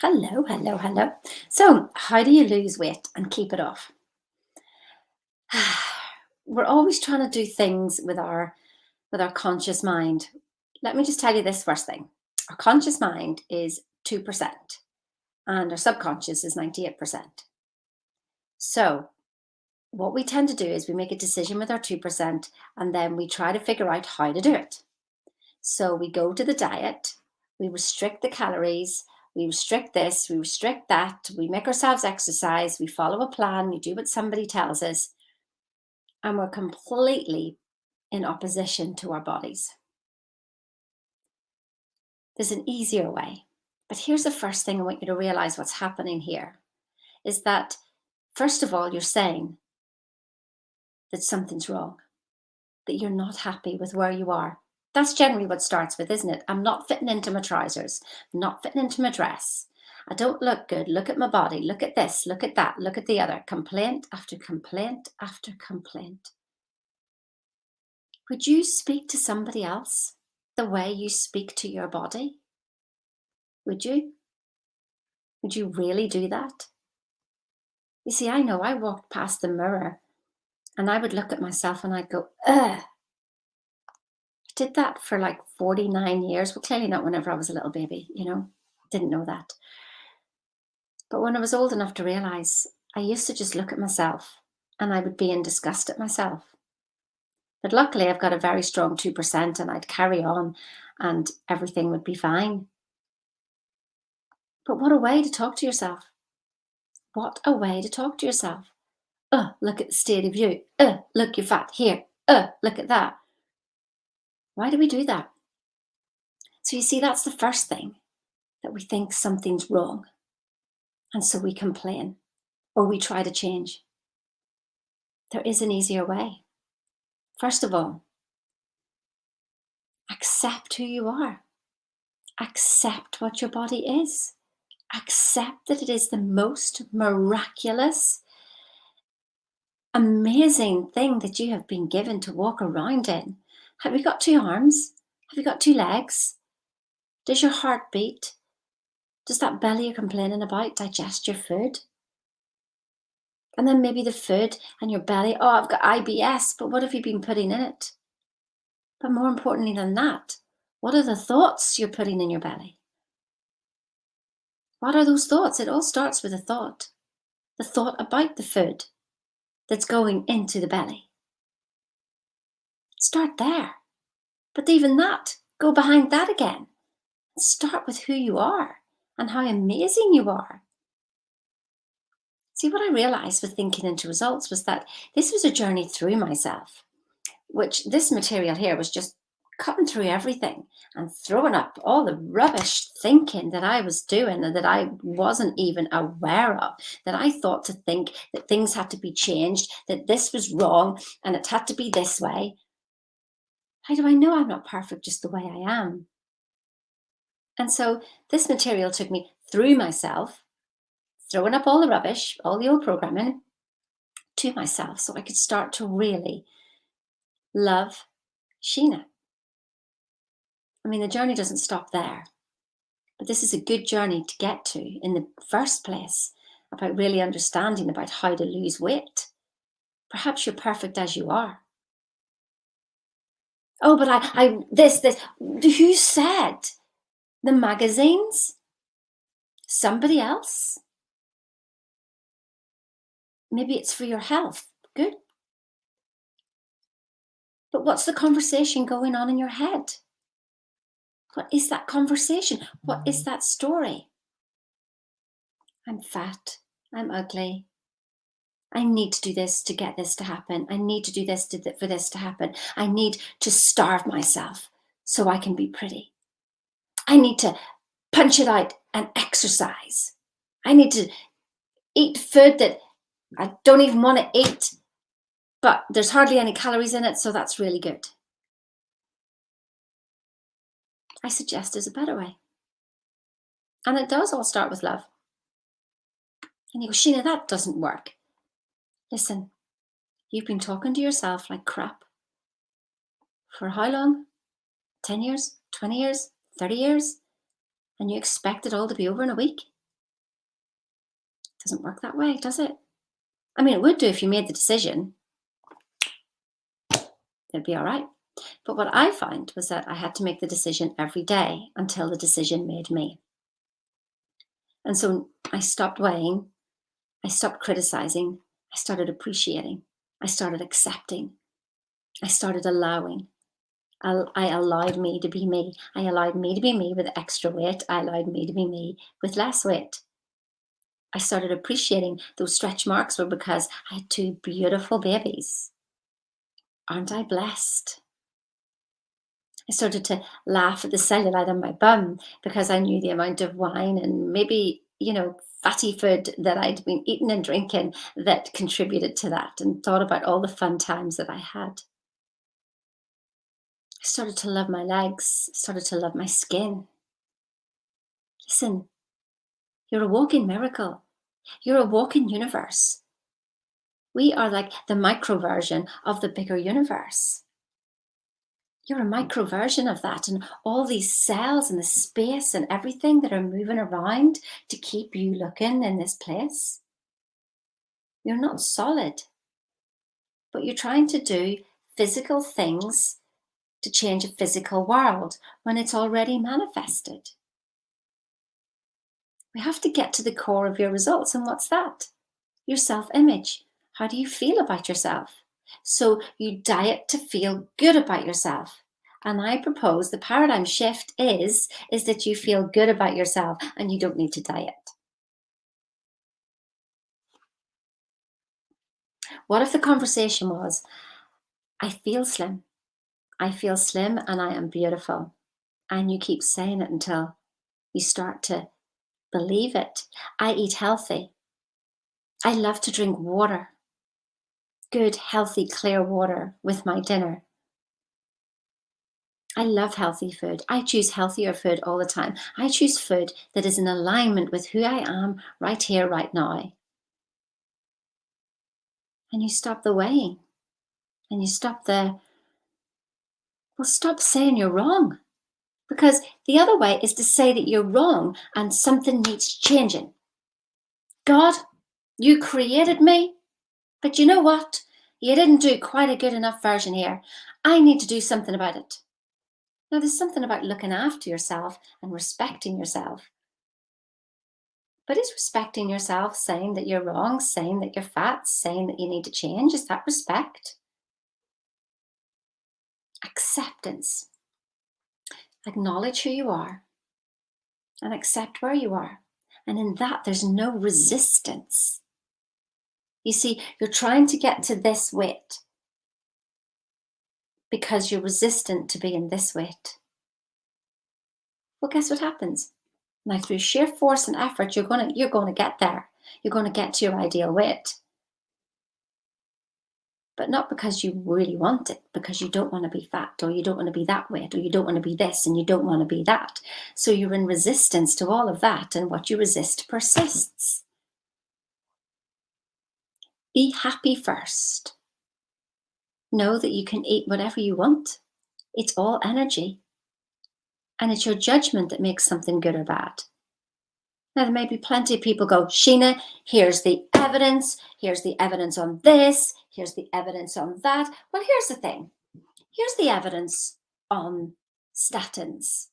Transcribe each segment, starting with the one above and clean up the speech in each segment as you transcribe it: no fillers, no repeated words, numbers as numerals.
Hello, hello, hello. So, how do you lose weight and keep it off? We're always trying to do things with our conscious mind. Let me just tell you this first thing. Our conscious mind is 2% and our subconscious is 98%. So, what we tend to do is we make a decision with our 2% and then we try to figure out how to do it. So we go to the diet, we restrict the calories, we restrict this, we restrict that, we make ourselves exercise, we follow a plan, we do what somebody tells us, and we're completely in opposition to our bodies. There's an easier way. But here's the first thing I want you to realize what's happening here is that, first of all, you're saying that something's wrong, that you're not happy with where you are. That's generally what starts with, isn't it? I'm not fitting into my trousers, I'm not fitting into my dress. I don't look good. Look at my body. Look at this. Look at that. Look at the other. Complaint after complaint after complaint. Would you speak to somebody else the way you speak to your body? Would you? Would you really do that? You see, I know I walked past the mirror and I would look at myself and I'd go, ugh. I did that for like 49 years. Well, clearly not whenever I was a little baby, didn't know that. But when I was old enough to realize, I used to just look at myself and I would be in disgust at myself. But luckily, I've got a very strong 2% and I'd carry on and everything would be fine. But what a way to talk to yourself. What a way to talk to yourself. Look at the state of you. Look, you're fat here. Look at that. Why do we do that? So you see, that's the first thing, that we think something's wrong. And so we complain or we try to change. There is an easier way. First of all, accept who you are. Accept what your body is. Accept that it is the most miraculous, amazing thing that you have been given to walk around in. Have you got 2 arms? Have you got 2 legs? Does your heart beat? Does that belly you're complaining about digest your food? And then maybe the food and your belly, I've got IBS, but what have you been putting in it? But more importantly than that, what are the thoughts you're putting in your belly? What are those thoughts? It all starts with a thought. The thought about the food that's going into the belly. Start there. But even that, go behind that again. Start with who you are and how amazing you are. See, what I realized with thinking into results was that this was a journey through myself, which this material here was just cutting through everything and throwing up all the rubbish thinking that I was doing and that I wasn't even aware of, that I thought to think that things had to be changed, that this was wrong and it had to be this way. How do I know I'm not perfect just the way I am? And so this material took me through myself, throwing up all the rubbish, all the old programming, to myself so I could start to really love Sheena. I mean, the journey doesn't stop there, but this is a good journey to get to in the first place, about really understanding about how to lose weight. Perhaps you're perfect as you are. Oh, but this. Who said? The magazines? Somebody else? Maybe it's for your health. Good. But what's the conversation going on in your head? What is that conversation? What is that story? I'm fat. I'm ugly. I need to do this to get this to happen. I need to do this for this to happen. I need to starve myself so I can be pretty. I need to punch it out and exercise. I need to eat food that I don't even want to eat, but there's hardly any calories in it, so that's really good. I suggest there's a better way. And it does all start with love. And you go, Sheena, that doesn't work. Listen, you've been talking to yourself like crap for how long? 10 years, 20 years, 30 years? And you expect it all to be over in a week? Doesn't work that way, does it? I mean, it would do if you made the decision, it'd be all right. But what I found was that I had to make the decision every day until the decision made me. And so I stopped weighing, I stopped criticizing, I started appreciating, I started accepting, I started allowing. I allowed me to be me. I allowed me to be me with extra weight. I allowed me to be me with less weight. I started appreciating those stretch marks were because I had two beautiful babies. Aren't I blessed? I started to laugh at the cellulite on my bum because I knew the amount of wine and maybe, fatty food that I'd been eating and drinking that contributed to that, and thought about all the fun times that I had. I started to love my legs, started to love my skin. Listen, you're a walking miracle. You're a walking universe. We are like the micro version of the bigger universe. You're a micro version of that, and all these cells and the space and everything that are moving around to keep you looking in this place. You're not solid, but you're trying to do physical things to change a physical world when it's already manifested. We have to get to the core of your results, and what's that? Your self-image. How do you feel about yourself? So you diet to feel good about yourself. And I propose the paradigm shift is that you feel good about yourself and you don't need to diet. What if the conversation was, I feel slim. I feel slim and I am beautiful. And you keep saying it until you start to believe it. I eat healthy. I love to drink water. Good, healthy, clear water with my dinner. I love healthy food. I choose healthier food all the time. I choose food that is in alignment with who I am right here, right now. And you stop the weighing. And you stop stop saying you're wrong. Because the other way is to say that you're wrong and something needs changing. God, you created me, but you know what? You didn't do quite a good enough version here. I need to do something about it. Now, there's something about looking after yourself and respecting yourself. But is respecting yourself saying that you're wrong, saying that you're fat, saying that you need to change? Is that respect? Acceptance. Acknowledge who you are and accept where you are. And in that, there's no resistance. You see, you're trying to get to this weight because you're resistant to being this weight. Well, guess what happens? Now, through sheer force and effort, you're going to get there. You're going to get to your ideal weight. But not because you really want it, because you don't want to be fat, or you don't want to be that weight, or you don't want to be this and you don't want to be that. So you're in resistance to all of that, and what you resist persists. Be happy first. Know that you can eat whatever you want. It's all energy. And it's your judgment that makes something good or bad. Now, there may be plenty of people go, Sheena, here's the evidence on this, here's the evidence on that. Well, here's the thing. Here's the evidence on statins,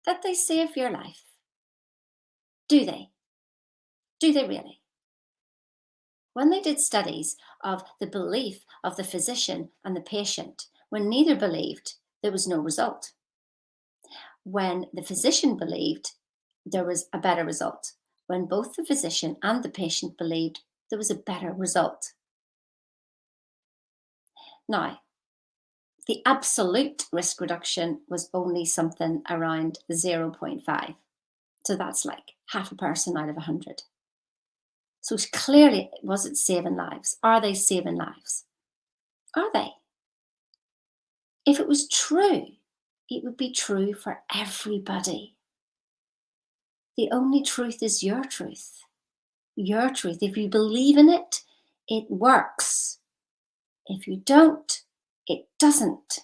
that they save your life. Do they? Do they really? When they did studies of the belief of the physician and the patient, when neither believed, there was no result. When the physician believed, there was a better result. When both the physician and the patient believed, there was a better result. Now, the absolute risk reduction was only something around 0.5. So that's like half a person out of 100. So clearly, was it saving lives? Are they saving lives? Are they? If it was true, it would be true for everybody. The only truth is your truth. Your truth. If you believe in it, it works. If you don't, it doesn't.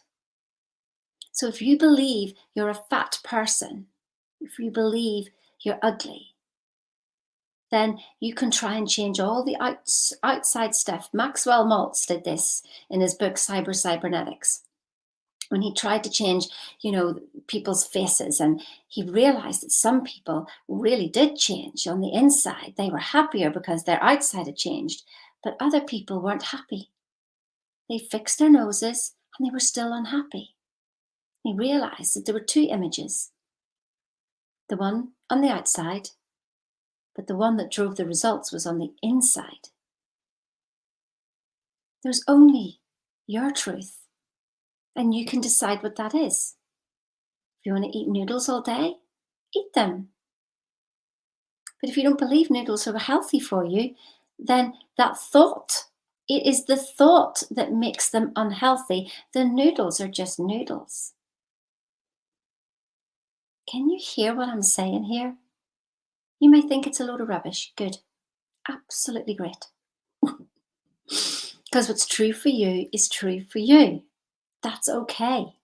So if you believe you're a fat person, if you believe you're ugly, then you can try and change all the outside stuff. Maxwell Maltz did this in his book Cybernetics, when he tried to change, people's faces, and he realized that some people really did change on the inside. They were happier because their outside had changed, but other people weren't happy. They fixed their noses and they were still unhappy. He realized that there were two images, the one on the outside, but the one that drove the results was on the inside. There's only your truth, and you can decide what that is. If you want to eat noodles all day, eat them. But if you don't believe noodles are healthy for you, then that thought, it is the thought that makes them unhealthy. The noodles are just noodles. Can you hear what I'm saying here? You may think it's a load of rubbish. Good. Absolutely great. Because what's true for you is true for you. That's okay.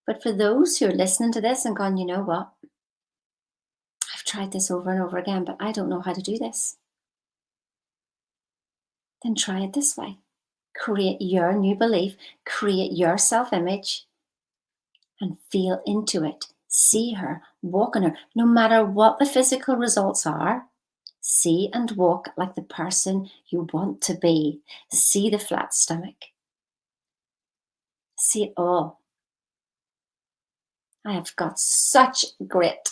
But for those who are listening to this and gone, you know what? I've tried this over and over again, but I don't know how to do this. Then try it this way. Create your new belief, create your self-image, and feel into it. See her, walk in her, no matter what the physical results are. See and walk like the person you want to be. See the flat stomach. See it all. I have got such great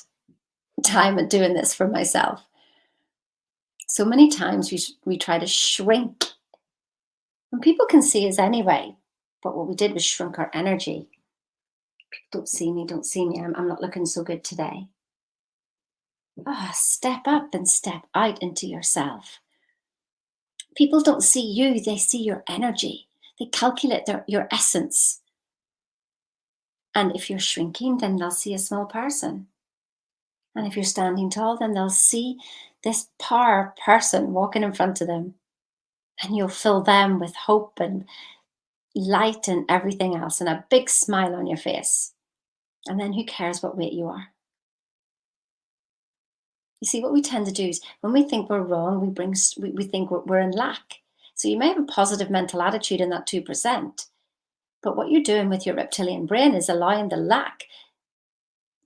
time at doing this for myself. So many times we try to shrink. And people can see us anyway, but what we did was shrink our energy. People don't see me, I'm not looking so good today. Step up and step out into yourself. People don't see you, they see your energy. They calculate your essence. And if you're shrinking, then they'll see a small person. And if you're standing tall, then they'll see this power person walking in front of them. And you'll fill them with hope and light and everything else, and a big smile on your face. And then who cares what weight you are? You see, what we tend to do is when we think we're wrong, we think we're in lack. So you may have a positive mental attitude in that 2%, but what you're doing with your reptilian brain is allowing the lack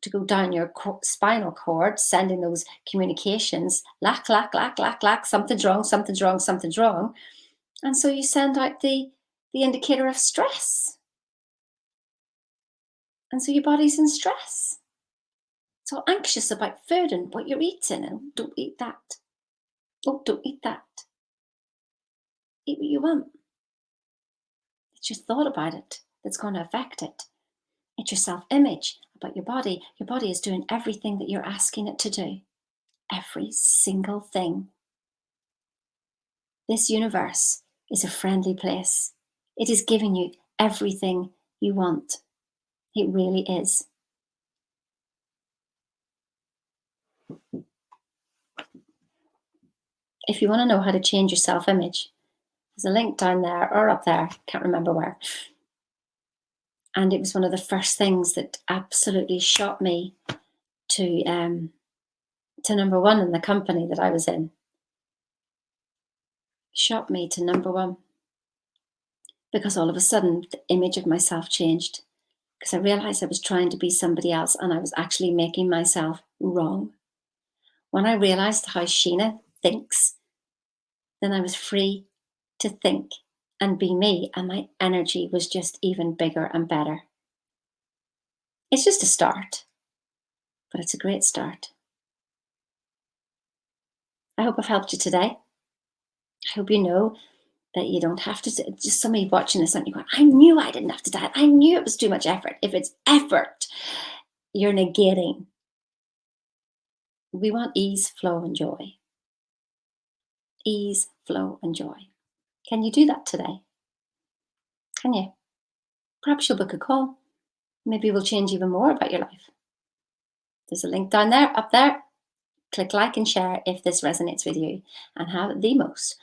to go down your spinal cord, sending those communications, lack, something's wrong, something's wrong, something's wrong. And so you send out the indicator of stress. And so your body's in stress. So anxious about food and what you're eating, and don't eat that. Oh, don't eat that. Eat what you want. It's your thought about it that's going to affect it. It's your self-image about your body. Your body is doing everything that you're asking it to do. Every single thing. This universe is a friendly place. It is giving you everything you want. It really is. If you want to know how to change your self-image, there's a link down there or up there, can't remember where. And it was one of the first things that absolutely shot me to number one in the company that I was in. Shot me to number one. Because all of a sudden, the image of myself changed. Because I realized I was trying to be somebody else and I was actually making myself wrong. When I realized how Sheena thinks, then I was free to think and be me, and my energy was just even bigger and better. It's just a start, but it's a great start. I hope I've helped you today. I hope you know that you don't have to, just somebody watching this and you're going, I knew I didn't have to diet. I knew it was too much effort. If it's effort, you're negating. We want ease, flow, and joy. Ease, flow, and joy. Can you do that today? Can you? Perhaps you'll book a call. Maybe we'll change even more about your life. There's a link down there, up there. Click like and share if this resonates with you, and have the most